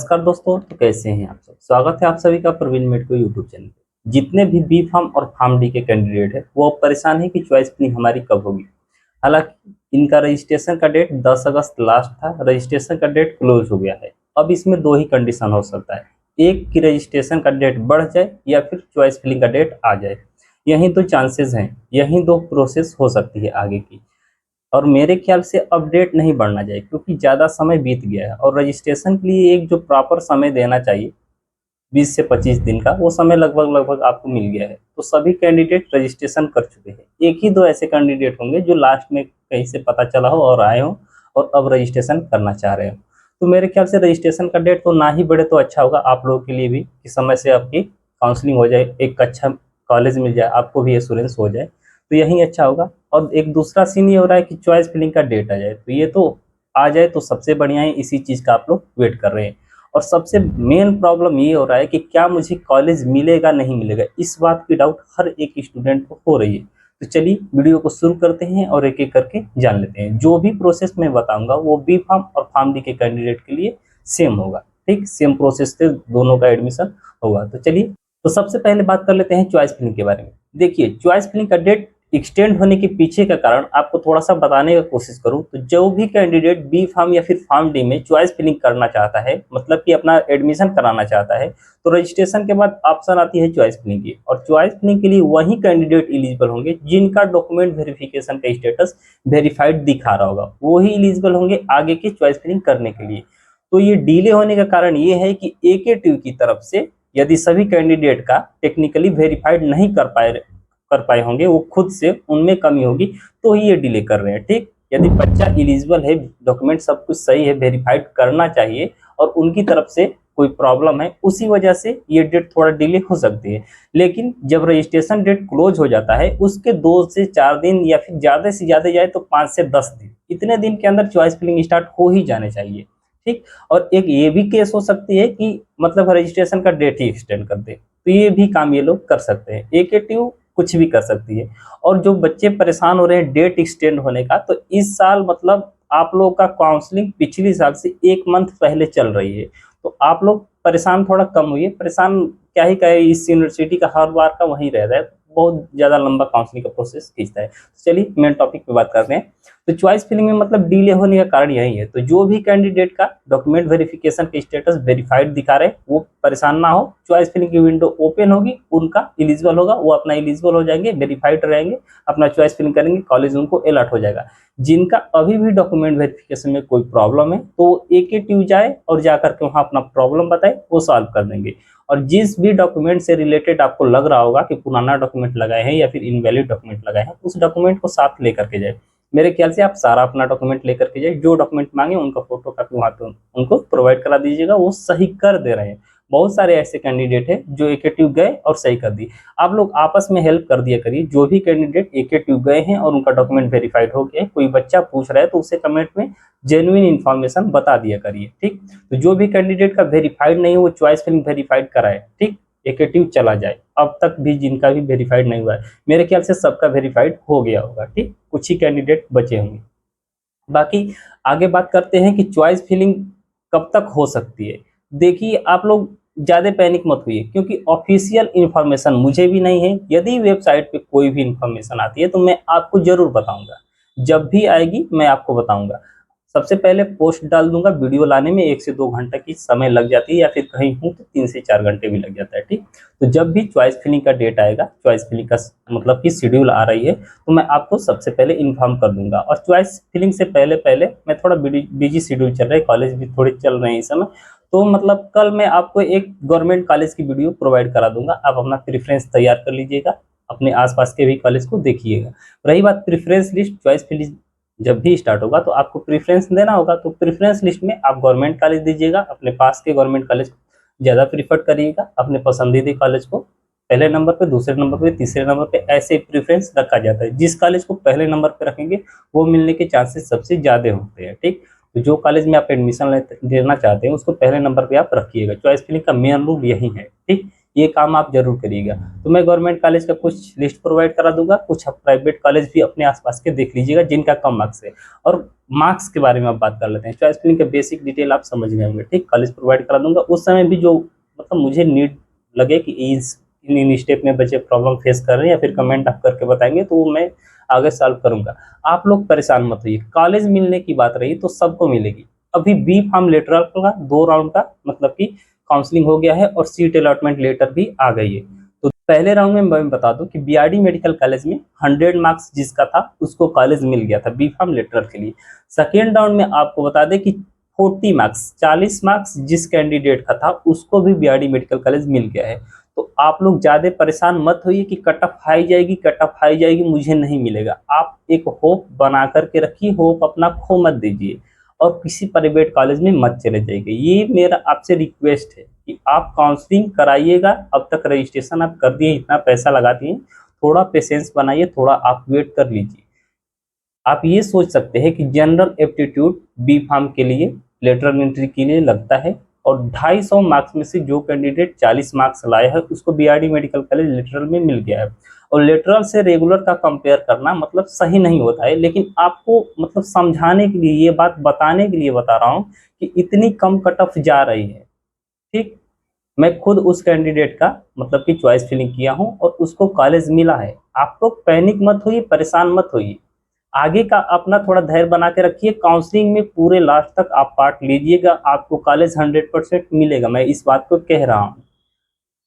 नमस्कार दोस्तों। तो कैसे हैं आप सब। स्वागत है आप सभी का प्रवीण मेडको यूट्यूब चैनल पे। जितने भी बी फार्म और फार्म डी के कैंडिडेट है वो परेशान है कि चॉइस फिलिंग हमारी कब होगी। हालांकि इनका रजिस्ट्रेशन का डेट 10 अगस्त लास्ट था। रजिस्ट्रेशन का डेट क्लोज हो गया है। अब इसमें दो ही कंडीशन हो सकता है, एक कि रजिस्ट्रेशन का डेट बढ़ जाए या फिर चॉइस फिलिंग का डेट आ जाए। यही दो चांसेस हैं, यही दो प्रोसेस हो सकती है आगे की। और मेरे ख्याल से अपडेट नहीं बढ़ना चाहिए क्योंकि ज़्यादा समय बीत गया है और रजिस्ट्रेशन के लिए एक जो प्रॉपर समय देना चाहिए 20 से 25 दिन का, वो समय लगभग लगभग आपको मिल गया है। तो सभी कैंडिडेट रजिस्ट्रेशन कर चुके हैं। एक ही दो ऐसे कैंडिडेट होंगे जो लास्ट में कहीं से पता चला हो और आए हो और अब रजिस्ट्रेशन करना चाह रहे हो। तो मेरे ख्याल से रजिस्ट्रेशन का डेट तो ना ही बढ़े तो अच्छा होगा आप लोगों के लिए भी, कि समय से आपकी काउंसलिंग हो जाए, एक अच्छा कॉलेज मिल जाए, आपको भी एश्योरेंस हो जाए, तो यही अच्छा होगा। और एक दूसरा सीन ये हो रहा है कि चॉइस फिलिंग का डेट आ जाए, तो ये तो आ जाए तो सबसे बढ़िया है। इसी चीज़ का आप लोग वेट कर रहे हैं। और सबसे मेन प्रॉब्लम ये हो रहा है कि क्या मुझे कॉलेज मिलेगा नहीं मिलेगा, इस बात की डाउट हर एक स्टूडेंट को हो रही है। तो चलिए वीडियो को शुरू करते हैं और एक एक करके जान लेते हैं। जो भी प्रोसेस मैं बताऊंगा वो बी फार्म और फार्म डी के कैंडिडेट के लिए सेम होगा। ठीक, सेम प्रोसेस से दोनों का एडमिशन होगा। तो चलिए, तो सबसे पहले बात कर लेते हैं चॉइस फिलिंग के बारे में। देखिए, चॉइस फिलिंग का डेट एक्सटेंड होने के पीछे का कारण आपको थोड़ा सा बताने का कोशिश करूं तो जो भी कैंडिडेट बी फार्म या फिर फार्म डी में चॉइस फिलिंग करना चाहता है, मतलब कि अपना एडमिशन कराना चाहता है, तो रजिस्ट्रेशन के बाद ऑप्शन आती है चॉइस फिलिंग की। और चॉइस फिलिंग के लिए वही कैंडिडेट एलिजिबल होंगे जिनका डॉक्यूमेंट वेरिफिकेशन का स्टेटस वेरीफाइड दिखा रहा होगा, वो ही एलिजिबल होंगे आगे की चॉइस फिलिंग करने के लिए। तो ये डिले होने का कारण ये है कि AKTU की तरफ से यदि सभी कैंडिडेट का टेक्निकली वेरीफाइड नहीं कर पाए होंगे, वो खुद से उनमें कमी होगी, तो ही ये डिले कर रहे हैं। ठीक, यदि बच्चा एलिजिबल है, डॉक्यूमेंट सब कुछ सही है, वेरीफाइड करना चाहिए और उनकी तरफ से कोई प्रॉब्लम है, उसी वजह से ये डेट थोड़ा डिले हो सकती है। लेकिन जब रजिस्ट्रेशन डेट क्लोज हो जाता है उसके 2 से 4 दिन या फिर ज़्यादा से ज़्यादा जाए तो 5 से 10 दिन, इतने दिन के अंदर चॉइस फिलिंग स्टार्ट हो ही जाने चाहिए। ठीक, और एक ये भी केस हो सकती है कि मतलब रजिस्ट्रेशन का डेट ही एक्सटेंड कर दे, तो ये भी काम ये लोग कर सकते हैं। AKTU कुछ भी कर सकती है। और जो बच्चे परेशान हो रहे हैं डेट एक्सटेंड होने का, तो इस साल मतलब आप लोग का काउंसलिंग पिछली साल से 1 मंथ पहले चल रही है। तो आप लोग परेशान थोड़ा कम हुई है। परेशान क्या ही कहे, इस यूनिवर्सिटी का हर बार का वही रहता है, बहुत ज़्यादा लंबा काउंसलिंग का प्रोसेस खींचता है। तो चलिए मेन टॉपिक पे बात करते हैं। तो चॉइस फिलिंग में मतलब डिले होने का कारण यही है। तो जो भी कैंडिडेट का डॉक्यूमेंट वेरिफिकेशन के स्टेटस वेरीफाइड दिखा रहे वो परेशान ना हो, चॉइस फिलिंग की विंडो ओपन होगी, उनका एलिजिबल होगा, वो अपना एलिजिबल हो जाएंगे, वेरीफाइड रहेंगे, अपना चॉइस फिलिंग करेंगे, कॉलेज उनको अलर्ट हो जाएगा। जिनका अभी भी डॉक्यूमेंट वेरिफिकेशन में कोई प्रॉब्लम है तो AKTU जाए और जाकर के वहाँ अपना प्रॉब्लम बताए, वो सॉल्व कर देंगे। और जिस भी डॉक्यूमेंट से रिलेटेड आपको लग रहा होगा कि पुराना डॉक्यूमेंट लगाए हैं या फिर इनवैलिड डॉक्यूमेंट लगाए हैं, उस डॉक्यूमेंट को साथ लेकर के जाए। मेरे ख्याल से आप सारा अपना डॉक्यूमेंट लेकर के जाए, जो डॉक्यूमेंट मांगे उनका फोटो कॉपी वहाँ पे उनको प्रोवाइड करा दीजिएगा, वो सही कर दे रहे हैं। बहुत सारे ऐसे कैंडिडेट हैं जो AKTU गए और सही कर दिए। आप लोग आपस में हेल्प कर दिया करिए। जो भी कैंडिडेट AKTU गए हैं और उनका डॉक्यूमेंट वेरीफाइड हो गया है, कोई बच्चा पूछ रहा है तो उसे कमेंट में जेन्युइन इन्फॉर्मेशन बता दिया करिए। ठीक, तो जो भी कैंडिडेट का वेरीफाइड नहीं है वो चॉइस फिलिंग वेरीफाइड कराए। ठीक, AKTU चला जाए। अब तक भी जिनका भी वेरीफाइड नहीं हुआ है, मेरे ख्याल से सबका वेरीफाइड हो गया होगा। ठीक, कुछ ही कैंडिडेट बचे होंगे। बाकी आगे बात करते हैं कि चॉइस फिलिंग कब तक हो सकती है। देखिए, आप लोग ज़्यादा पैनिक मत हुइए क्योंकि ऑफिशियल इन्फॉर्मेशन मुझे भी नहीं है। यदि वेबसाइट पे कोई भी इन्फॉर्मेशन आती है तो मैं आपको ज़रूर बताऊंगा। जब भी आएगी मैं आपको बताऊंगा। सबसे पहले पोस्ट डाल दूंगा, वीडियो लाने में 1 से 2 घंटा की समय लग जाती है, या फिर कहीं हूँ तो 3 से 4 घंटे भी लग जाता है। ठीक, तो जब भी चॉइस फिलिंग का डेट आएगा, चॉइस फिलिंग का मतलब कि शेड्यूल आ रही है, तो मैं आपको सबसे पहले इन्फॉर्म कर दूंगा। और चॉइस फिलिंग से पहले पहले मैं थोड़ा बिजी शेड्यूल चल रहा है, कॉलेज भी थोड़े चल रहे हैं इस समय, तो मतलब कल मैं आपको एक गवर्नमेंट कॉलेज की वीडियो प्रोवाइड करा दूंगा। आप अपना प्रेफरेंस तैयार कर लीजिएगा, अपने आसपास के भी कॉलेज को देखिएगा। रही बात प्रेफरेंस लिस्ट, चॉइस फिलिंग जब भी स्टार्ट होगा तो आपको प्रेफरेंस देना होगा, तो प्रेफरेंस लिस्ट में आप गवर्नमेंट कॉलेज दीजिएगा, अपने पास के गवर्नमेंट कॉलेज को ज़्यादा प्रीफर करिएगा, अपने पसंदीदा कॉलेज को पहले नंबर पे, दूसरे नंबर पे, तीसरे नंबर पे, ऐसे प्रेफरेंस रखा जाता है। जिस कॉलेज को पहले नंबर पे रखेंगे वो मिलने के चांसेस सबसे ज़्यादा होते हैं। ठीक, तो जो कॉलेज में आप एडमिशन लेना चाहते हैं उसको पहले नंबर पे आप रखिएगा। चॉइस फिलिंग का मेन रूल यही है। ठीक, ये काम आप जरूर करिएगा। तो मैं गवर्नमेंट कॉलेज का कुछ लिस्ट प्रोवाइड करा दूंगा, कुछ आप प्राइवेट कॉलेज भी अपने आसपास के देख लीजिएगा जिनका कम मार्क्स है। और मार्क्स के बारे में आप बात कर लेते हैं। चॉइस फिलिंग का बेसिक डिटेल आप समझ गए होंगे, ठीक। कॉलेज प्रोवाइड करा दूंगा उस समय भी जो मतलब मुझे नीड लगे कि इन स्टेप में बच्चे प्रॉब्लम फेस कर रहे हैं या फिर कमेंट आप करके बताएंगे तो वो मैं आगे सॉल्व करूंगा। आप लोग परेशान मत होइए। कॉलेज मिलने की बात रही तो सबको मिलेगी। अभी बी फार्म लेटरल का 2 राउंड का मतलब कि काउंसलिंग हो गया है और सीट अलॉटमेंट लेटर भी आ गई है। तो पहले राउंड में मैं बता दूं कि बीआरडी मेडिकल कॉलेज में 100 मार्क्स जिसका था उसको कॉलेज मिल गया था बी फार्म लेटरल के लिए। सेकेंड राउंड में आपको बता दें कि 40 मार्क्स 40 मार्क्स जिस कैंडिडेट का था उसको भी बीआरडी मेडिकल कॉलेज मिल गया है। तो आप लोग ज्यादा परेशान मत होइए कि कट ऑफ हाई जाएगी, कट ऑफ हाई जाएगी, मुझे नहीं मिलेगा। आप एक होप बना करके रखिए, होप अपना खो मत दीजिए और किसी प्राइवेट कॉलेज में मत चले जाइए। ये मेरा आपसे रिक्वेस्ट है कि आप काउंसलिंग कराइएगा। अब तक रजिस्ट्रेशन आप कर दिए, इतना पैसा लगा दिए, थोड़ा पेशेंस बनाइए, थोड़ा आप वेट कर लीजिए। आप ये सोच सकते हैं कि जनरल एप्टीट्यूड बी फार्म के लिए लेटरल एंट्री के लिए लगता है और 250 मार्क्स में से जो कैंडिडेट 40 मार्क्स लाए हैं उसको बीआरडी मेडिकल कॉलेज लेटरल में मिल गया है। और लेटरल से रेगुलर का कंपेयर करना मतलब सही नहीं होता है, लेकिन आपको मतलब समझाने के लिए, ये बात बताने के लिए बता रहा हूँ कि इतनी कम कट ऑफ जा रही है, ठीक। मैं खुद उस कैंडिडेट का मतलब कि चॉइस फिलिंग किया हूँ और उसको कॉलेज मिला है। आप लोग पैनिक मत होइए, परेशान मत होइए। आगे का अपना थोड़ा धैर्य बना के रखिए। काउंसलिंग में पूरे लास्ट तक आप पार्ट लीजिएगा, आपको कॉलेज 100% मिलेगा, मैं इस बात को कह रहा हूँ।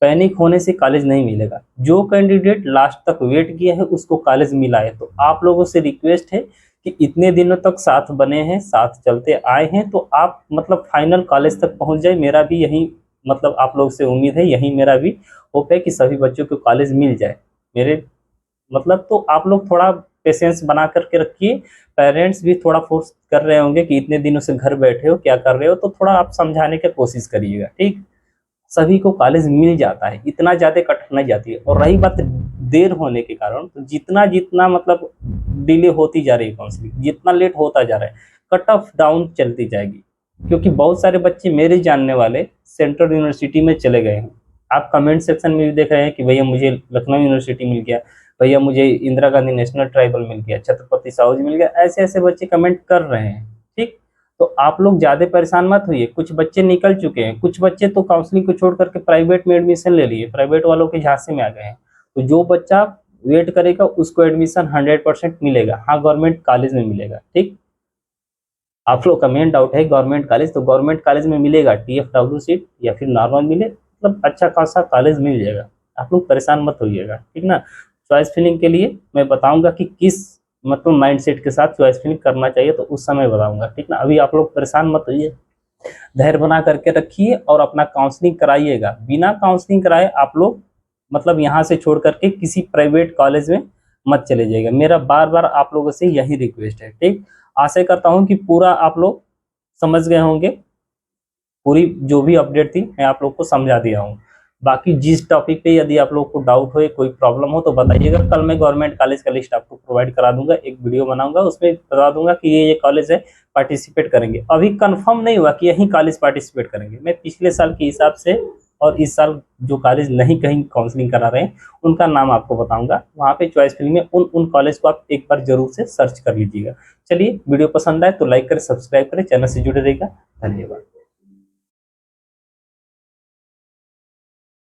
पैनिक होने से कॉलेज नहीं मिलेगा। जो कैंडिडेट लास्ट तक वेट किया है उसको कॉलेज मिला है। तो आप लोगों से रिक्वेस्ट है कि इतने दिनों तक साथ बने हैं, साथ चलते आए हैं, तो आप मतलब फाइनल कॉलेज तक पहुंच जाए। मेरा भी यही मतलब आप लोग से उम्मीद है, यही मेरा भी होप है कि सभी बच्चों को कॉलेज मिल जाए मेरे मतलब। तो आप लोग थोड़ा पेशेंस बना करके रखिए। पेरेंट्स भी थोड़ा फोर्स कर रहे होंगे कि इतने दिनों से घर बैठे हो, क्या कर रहे हो, तो थोड़ा आप समझाने की कोशिश करिएगा, ठीक। सभी को कॉलेज मिल जाता है, इतना ज़्यादा कट नहीं जाती है। और रही बात देर होने के कारण, तो जितना जितना मतलब डिले होती जा रही है काउंसलिंग, जितना लेट होता जा रहा है, कट ऑफ डाउन चलती जाएगी। क्योंकि बहुत सारे बच्चे मेरे जानने वाले सेंट्रल यूनिवर्सिटी में चले गए हैं। आप कमेंट सेक्शन में भी देख रहे हैं कि भैया मुझे लखनऊ यूनिवर्सिटी मिल गया, भैया मुझे इंदिरा गांधी नेशनल ट्राइबल मिल गया, छत्रपति साहू जी मिल गया, ऐसे ऐसे बच्चे कमेंट कर रहे हैं, ठीक। तो आप लोग ज्यादा परेशान मत होइए। कुछ बच्चे निकल चुके हैं, कुछ बच्चे तो काउंसलिंग को छोड़ करके प्राइवेट में एडमिशन ले लिए, प्राइवेट वालों के झांसे में आ गए हैं। तो जो बच्चा वेट करेगा उसको एडमिशन 100% मिलेगा। हाँ, गवर्नमेंट कॉलेज में मिलेगा, ठीक। आप लोग का मेन डाउट है गवर्नमेंट कॉलेज, तो गवर्नमेंट कॉलेज में मिलेगा TFW सीट या फिर नॉर्मल मिले, मतलब अच्छा खासा कॉलेज मिल जाएगा। आप लोग परेशान मत होइएगा, ठीक ना। चॉइस फिलिंग के लिए मैं बताऊंगा कि किस मतलब माइंडसेट के साथ चॉइस फिलिंग करना चाहिए, तो उस समय बताऊंगा, ठीक ना। अभी आप लोग परेशान मत होइए, धैर्य बना करके रखिए और अपना काउंसलिंग कराइएगा। बिना काउंसलिंग कराए आप लोग मतलब यहाँ से छोड़ करके किसी प्राइवेट कॉलेज में मत चले जाइएगा। मेरा बार बार आप लोगों से यही रिक्वेस्ट है, ठीक। आशा करता हूँ कि पूरा आप लोग समझ गए होंगे। पूरी जो भी अपडेट थी मैं आप लोग को समझा दिया हूँ। बाकी जिस टॉपिक पे यदि आप लोग को डाउट हो, कोई प्रॉब्लम हो तो बताइएगा। कल मैं गवर्नमेंट कॉलेज का लिस्ट आपको प्रोवाइड करा दूंगा, एक वीडियो बनाऊंगा, उसमें बता दूंगा कि ये कॉलेज है, पार्टिसिपेट करेंगे। अभी कंफर्म नहीं हुआ कि यही कॉलेज पार्टिसिपेट करेंगे। मैं पिछले साल के हिसाब से और इस साल जो कॉलेज नहीं कहीं काउंसलिंग करा रहे हैं उनका नाम आपको बताऊंगा। वहाँ पे चॉइस फिलिंग में उन कॉलेज को आप एक बार जरूर से सर्च कर लीजिएगा। चलिए, वीडियो पसंद आए तो लाइक करें, सब्सक्राइब करें, चैनल से जुड़े रहेगा। धन्यवाद।